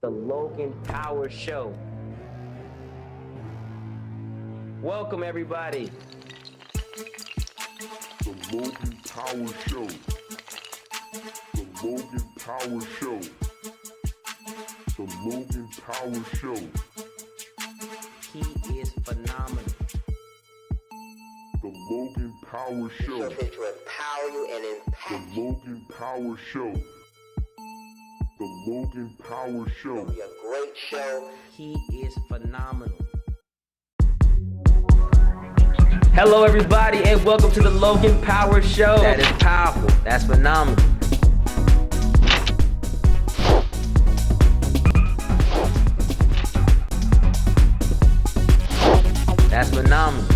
The Logan Power Show. Welcome, everybody. The Logan Power Show. The Logan Power Show. The Logan Power Show. He is phenomenal. The Logan Power Show. He's here to empower you and impact The Logan Power Show. The Logan Power Show. It'll be a great show. He is phenomenal. Hello, everybody, and welcome to the Logan Power Show. That is powerful. That's phenomenal. That's phenomenal.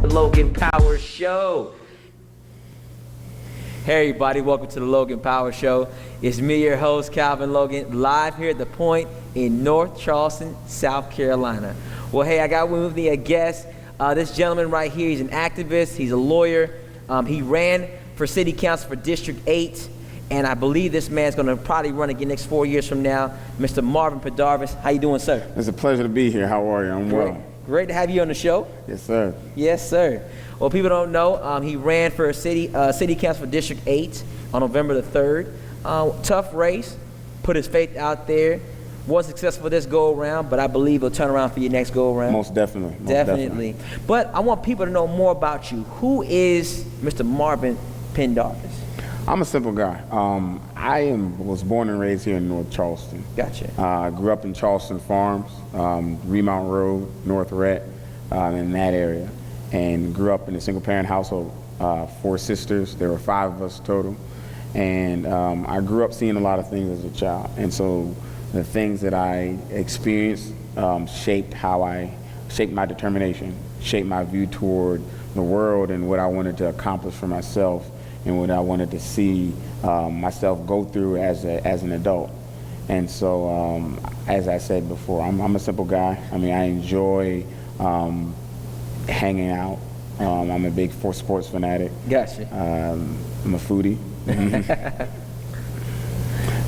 The Logan Power Show. Hey everybody, welcome to the Logan Power Show. It's me, your host, Calvin Logan, live here at the Point in North Charleston, South Carolina. Well, hey, I got with me a guest. This gentleman right here, he's an activist, he's a lawyer. He ran for city council for District 8, and I believe this man's gonna probably run again next 4 years from now. Mr. Marvin Pendarvis, how you doing, sir? It's a pleasure to be here. How are you? I'm well. Great to have you on the show. Yes, sir. Yes, sir. Well, people don't know, he ran for city council for District 8 on November the 3rd. Tough race, put his faith out there. Wasn't successful this go-around, but I believe he'll turn around for your next go-around. Most definitely. Most Definitely. But I want people to know more about you. Who is Mr. Marvin Pendarvis? I'm a simple guy. Was born and raised here in North Charleston. Gotcha. I grew up in Charleston Farms, Remount Road, North Rhett, in that area, and grew up in a single-parent household. 4 sisters. There were 5 of us total, and I grew up seeing a lot of things as a child, and so the things that I experienced shaped my determination, shaped my view toward the world and what I wanted to accomplish for myself and what I wanted to see myself go through as an adult. And so, as I said before, I'm a simple guy. I mean, I enjoy hanging out. I'm a big sports fanatic. Gotcha. I'm a foodie.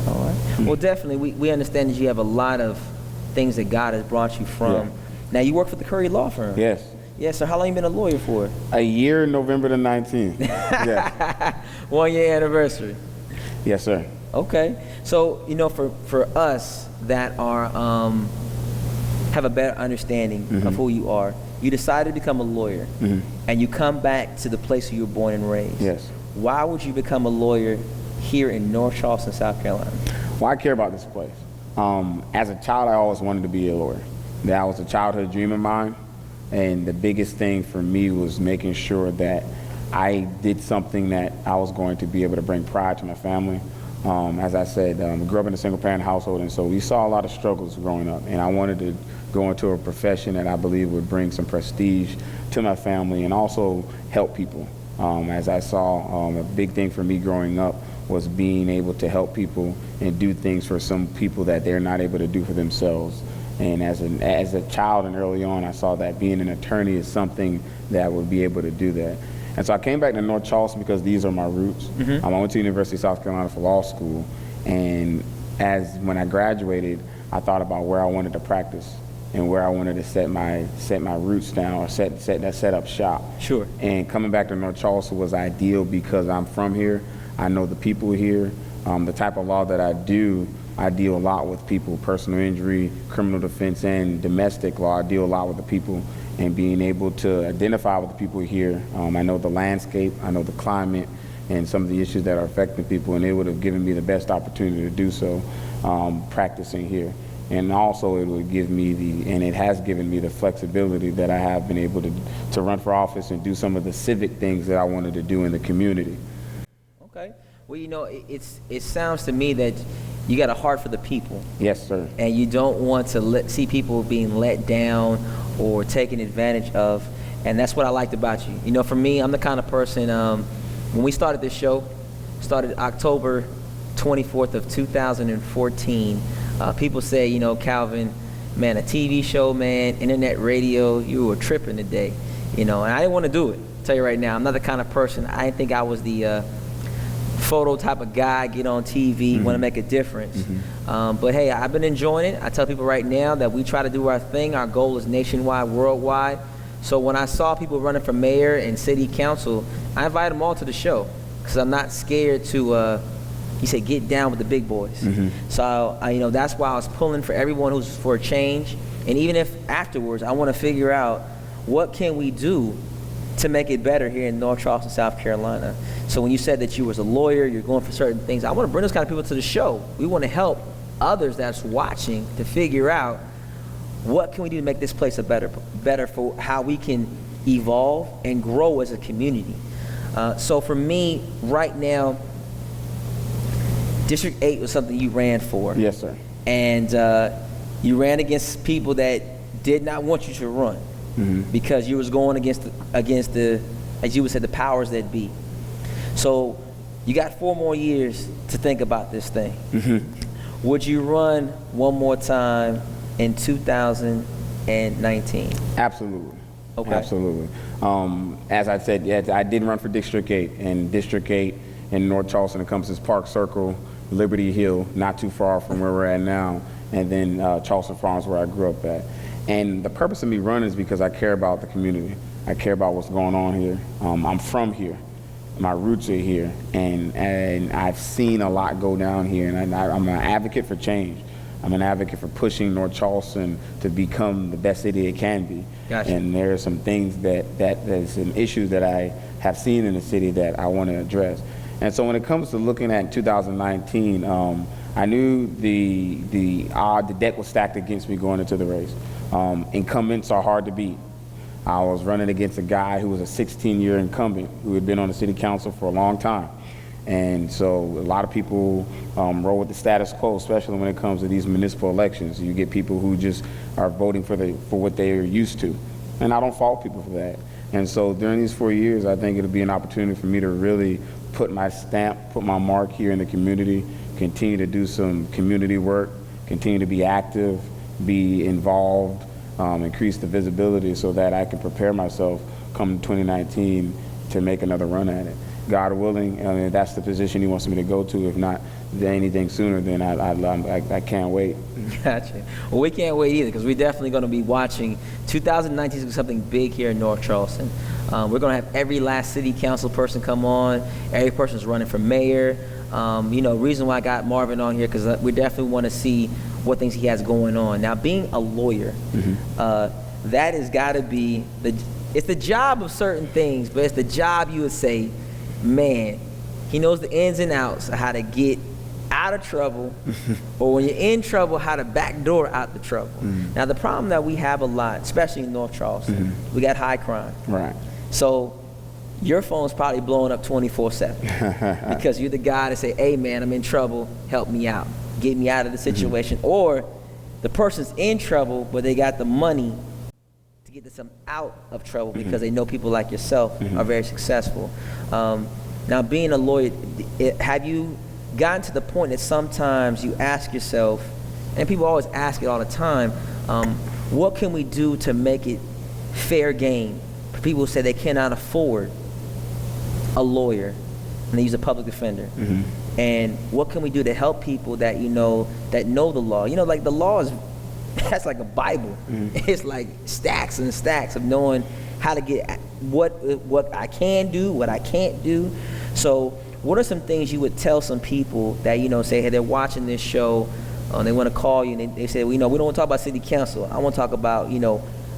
All right. Well, definitely, we understand that you have a lot of things that God has brought you from. Yeah. Now, you work for the Curry Law Firm. Yes. Yes, so how long you been a lawyer for? A year, November the 19th. Yes. 1 year anniversary. Yes, sir. Okay. So, for us that are have a better understanding of who you are, you decided to become a lawyer, and you come back to the place where you were born and raised. Yes. Why would you become a lawyer here in North Charleston, South Carolina? Well, I care about this place. As a child, I always wanted to be a lawyer. That was a childhood dream of mine, and the biggest thing for me was making sure that I did something that I was going to be able to bring pride to my family. As I said, I grew up in a single-parent household, and so we saw a lot of struggles growing up, and I wanted to go into a profession that I believe would bring some prestige to my family and also help people. As I saw, a big thing for me growing up was being able to help people and do things for some people that they're not able to do for themselves. And as a child and early on, I saw that being an attorney is something that would be able to do that. And so I came back to North Charleston because these are my roots. I went to University of South Carolina for law school, and when I graduated, I thought about where I wanted to practice and where I wanted to set my roots down or set up shop. Sure. And coming back to North Charleston was ideal because I'm from here. I know the people here. The type of law that I deal a lot with people, personal injury, criminal defense, and domestic law. I deal a lot with the people, and being able to identify with the people here. I know the landscape, I know the climate, and some of the issues that are affecting people, and it would have given me the best opportunity to do so practicing here. And also it would give me and it has given me the flexibility that I have been able to run for office and do some of the civic things that I wanted to do in the community. Okay. Well, it sounds to me that you got a heart for the people. Yes, sir. And you don't want to see people being let down or taken advantage of. And that's what I liked about you. For me, I'm the kind of person, when we started this show, started October 24th of 2014, people say, Calvin, man, a TV show, man, internet radio, you were tripping today, and I didn't want to do it. I'll tell you right now, I'm not the kind of person, I didn't think I was the photo type of guy, get on TV, want to make a difference. But hey, I've been enjoying it. I tell people right now that we try to do our thing. Our goal is nationwide, worldwide. So when I saw people running for mayor and city council, I invited them all to the show because I'm not scared to, he said, get down with the big boys. So, that's why I was pulling for everyone who's for a change. And even if afterwards, I want to figure out what can we do to make it better here in North Charleston, South Carolina. So when you said that you was a lawyer, you're going for certain things, I want to bring those kind of people to the show. We want to help others that's watching to figure out what can we do to make this place a better for how we can evolve and grow as a community. So for me, right now, District 8 was something you ran for. Yes, sir. And you ran against people that did not want you to run because you was going against the, as you would say, the powers that be. So you got 4 more years to think about this thing. Would you run one more time in 2019? Absolutely. Okay. Absolutely. As I said, yeah, I did run for District 8, and District 8 in North Charleston encompasses Park Circle, Liberty Hill, not too far from where we're at now, and then Charleston Farms, where I grew up at. And the purpose of me running is because I care about the community. I care about what's going on here. I'm from here. My roots are here, and I've seen a lot go down here, and I'm an advocate for change. I'm an advocate for pushing North Charleston to become the best city it can be. Gotcha. And there are some things there's some issues that I have seen in the city that I want to address. And so when it comes to looking at 2019, I knew the deck was stacked against me going into the race. Incumbents are hard to beat. I was running against a guy who was a 16-year incumbent who had been on the city council for a long time. And so a lot of people roll with the status quo, especially when it comes to these municipal elections. You get people who just are voting for what they're used to. And I don't fault people for that. And so during these 4 years, I think it'll be an opportunity for me to really put my stamp, put my mark here in the community, continue to do some community work, continue to be active, be involved, increase the visibility so that I can prepare myself come 2019 to make another run at it. God willing, if that's the position he wants me to go to. If not anything sooner, then I can't wait. Gotcha. Well, we can't wait either because we're definitely going to be watching. 2019 is going to be something big here in North Charleston. We're going to have every last city council person come on. Every person's running for mayor. Reason why I got Marvin on here because we definitely want to see what things he has going on. Now, being a lawyer, that has got to be it's the job of certain things, but it's the job you would say, man, he knows the ins and outs of how to get out of trouble, or when you're in trouble, how to backdoor out the trouble. Now, the problem that we have a lot, especially in North Charleston, we got high crime. Right. So your phone's probably blowing up 24/7 because you're the guy to say, hey, man, I'm in trouble, help me out, get me out of the situation. Or the person's in trouble, but they got the money to get them out of trouble because they know people like yourself are very successful. Now, being a lawyer, have you gotten to the point that sometimes you ask yourself, and people always ask it all the time, what can we do to make it fair game? People say they cannot afford a lawyer, and they use a public defender. And what can we do to help people that that know the law? Like the law is, that's like a Bible. It's like stacks and stacks of knowing how to get what I can do, what I can't do. So what are some things you would tell some people that, say, hey, they're watching this show, they want to call you, and they say, we don't want to talk about city council. I want to talk about,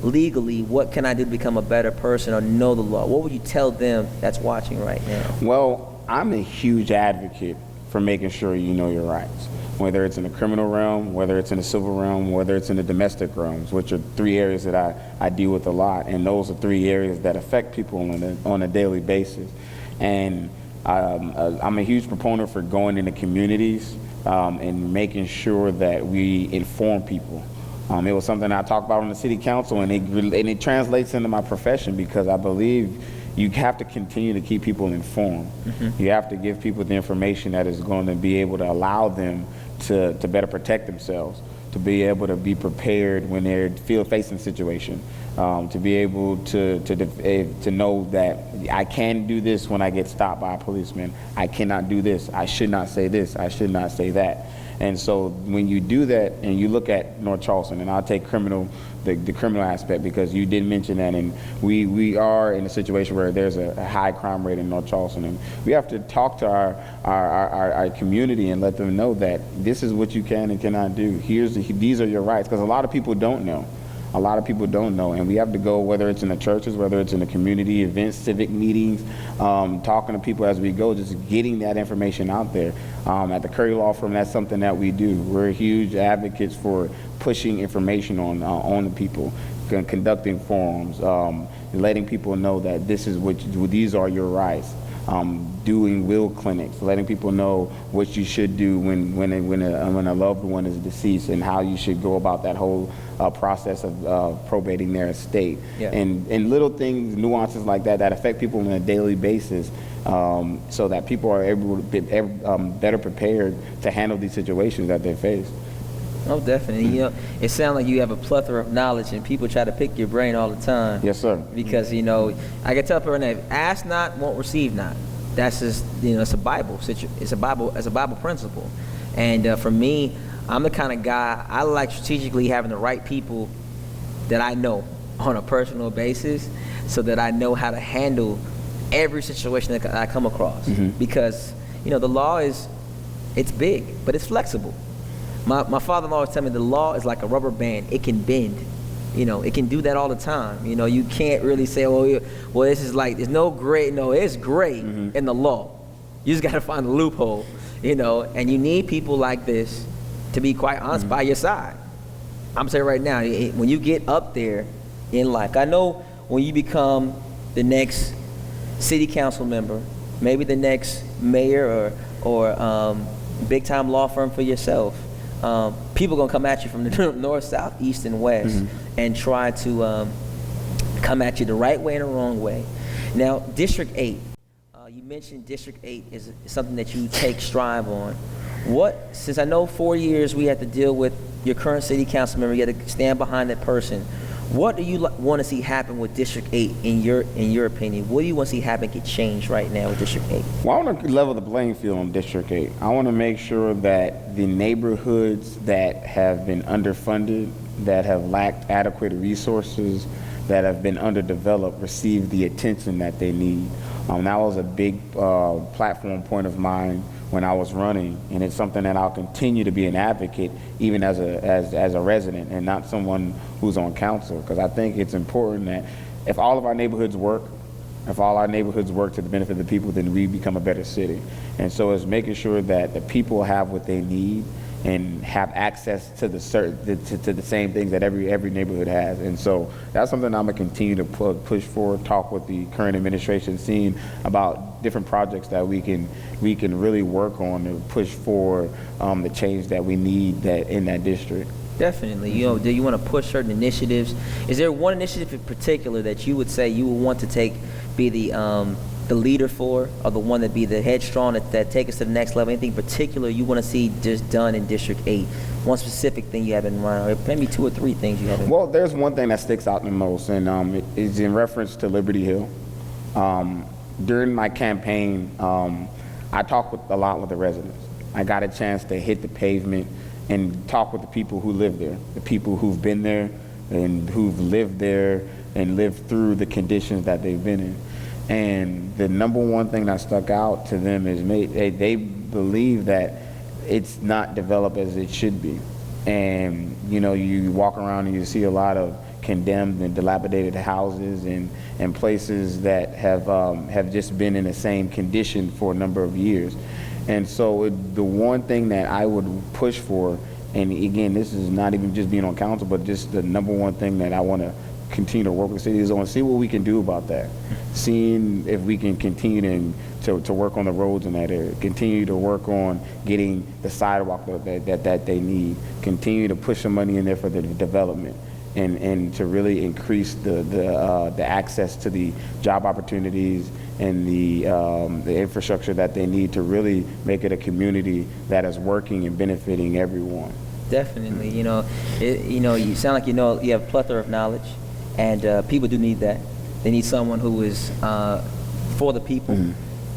legally, what can I do to become a better person or know the law? What would you tell them that's watching right now? Well, I'm a huge advocate for making sure you know your rights, whether it's in the criminal realm, whether it's in the civil realm, whether it's in the domestic realms, which are 3 areas that I deal with a lot. And those are 3 areas that affect people on a daily basis. And I'm a huge proponent for going into communities and making sure that we inform people. It was something I talked about on the city council, and it translates into my profession because I believe you have to continue to keep people informed. You have to give people the information that is going to be able to allow them to better protect themselves, to be able to be prepared when they're facing a situation. To be able to know that I can do this when I get stopped by a policeman. I cannot do this. I should not say this. I should not say that. And so when you do that and you look at North Charleston, and I'll take the criminal aspect because you did mention that, and we are in a situation where there's a high crime rate in North Charleston, and we have to talk to our community and let them know that this is what you can and cannot do. These are your rights, because a lot of people don't know. A lot of people don't know, and we have to go, whether it's in the churches, whether it's in the community events, civic meetings, talking to people as we go, just getting that information out there. At the Curry Law Firm, that's something that we do. We're huge advocates for pushing information on the people, conducting forums, letting people know that these are your rights. Doing will clinics, letting people know what you should do when a loved one is deceased, and how you should go about that whole process of probating their estate. Yeah. And little things, nuances like that affect people on a daily basis, so that people are able to be better prepared to handle these situations that they face. Oh, definitely. You know, it sounds like you have a plethora of knowledge, and people try to pick your brain all the time. Yes, sir. Because, you know, I can tell people right now, ask not, won't receive not. That's just, you know, it's a Bible principle. And for me, I'm the kind of guy, I like strategically having the right people that I know on a personal basis, so that I know how to handle every situation that I come across. Mm-hmm. Because, you know, the law it's big, but it's flexible. My father-in-law always tell me the law is like a rubber band. It can bend. You know, it can do that all the time. You know, you can't really say, well, this is like, there's no gray. No, it's gray Mm-hmm. in the law. You just got to find a loophole, you know, and you need people like this to be quite honest by your side. I'm saying right now, when you get up there in life, I know when you become the next city council member, maybe the next mayor or big time law firm for yourself, people gonna come at you from the north, south, east, and west, and try to come at you the right way and the wrong way. Now, District 8, you mentioned District 8 is something that you take strive on. Since I know 4 years we have to deal with your current city council member, you have to stand behind that person. What do you want to see happen with District 8 in your opinion? What do you want to see happen, get changed right now with District 8? Well, I want to level the playing field on District 8. I want to make sure that the neighborhoods that have been underfunded, that have lacked adequate resources, that have been underdeveloped, receive the attention that they need. That was a big platform point of mine when I was running, and it's something that I'll continue to be an advocate, even as a resident and not someone who's on council, because I think it's important that if all of our neighborhoods work, if all our neighborhoods work to the benefit of the people, then we become a better city. And so it's making sure that the people have what they need and have access to the same things that every neighborhood has. And so that's something I'm gonna continue to push forward, talk with the current administration, seeing about different projects that we can really work on to push for the change that we need in that district. Definitely. You know, do you want to push certain initiatives? Is there one initiative in particular that you would say you would want to be the leader for, or the one that be the headstrong that take us to the next level? Anything particular you want to see just done in District 8? One specific thing you have in mind, or maybe 2 or 3 things you have in mind? Well, there's one thing that sticks out the most, and it is in reference to Liberty Hill. During my campaign, I talked a lot with the residents. I got a chance to hit the pavement and talk with the people who live there, the people who've been there and who've lived there and lived through the conditions that they've been in. And the number one thing that stuck out to them is they believe that it's not developed as it should be. And you know, you walk around and you see a lot of condemned and dilapidated houses and places that have just been in the same condition for a number of years. And so the one thing that I would push for, and again, this is not even just being on council, but just the number one thing that I want to continue to work with cities on, see what we can do about that. Seeing if we can continue to work on the roads in that area, continue to work on getting the sidewalk that they need, continue to push some money in there for the development, and to really increase the access to the job opportunities and the infrastructure that they need to really make it a community that is working and benefiting everyone. Definitely. You know, you sound like you have a plethora of knowledge, And people do need that. They need someone who is for the people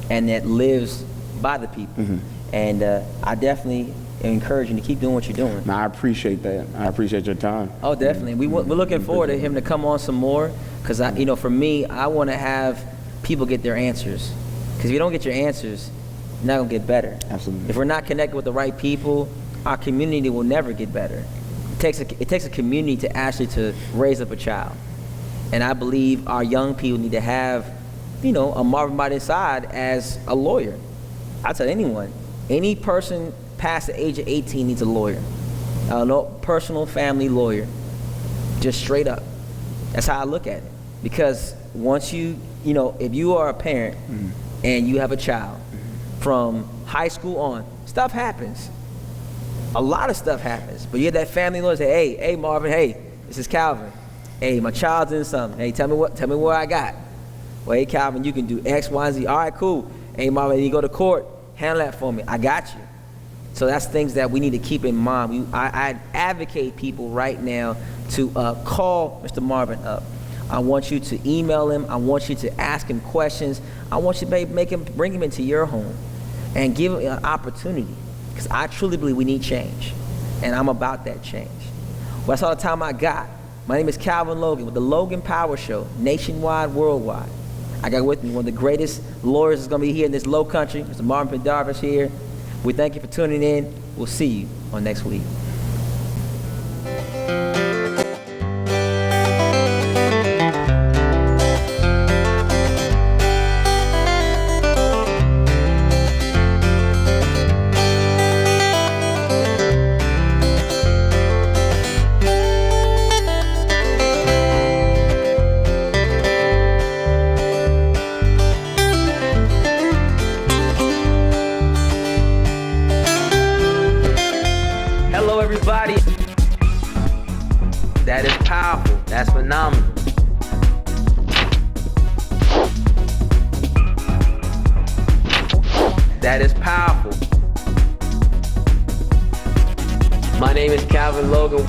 and that lives by the people. And I definitely encourage you to keep doing what you're doing. I appreciate that. I appreciate your time. Oh, definitely. We're looking forward to him to come on some more, because for me, I want to have people get their answers. Because if you don't get your answers, you're not gonna get better. Absolutely. If we're not connected with the right people, our community will never get better. It takes a community to actually to raise up a child. And I believe our young people need to have, a Marvin by their side as a lawyer. I tell anyone, any person past the age of 18 needs a lawyer. No personal family lawyer. Just straight up. That's how I look at it. Because once if you are a parent and you have a child, from high school on, stuff happens. A lot of stuff happens. But you have that family lawyer say, hey Marvin, hey, this is Calvin. Hey, my child's in something. Hey, tell me what I got. Well, hey Calvin, you can do X, Y, and Z. All right, cool. Hey Marvin, you go to court, handle that for me. I got you. So that's things that we need to keep in mind. I advocate people right now to call Mr. Marvin up. I want you to email him. I want you to ask him questions. I want you to bring him into your home and give him an opportunity, because I truly believe we need change, and I'm about that change. Well, that's all the time I got. My name is Calvin Logan with the Logan Power Show, nationwide, worldwide. I got with me one of the greatest lawyers that's going to be here in this low country, Mr. Marvin Pendarvis here. We thank you for tuning in. We'll see you on next week. Everybody, that is powerful. That's phenomenal. That is powerful. My name is Calvin Logan.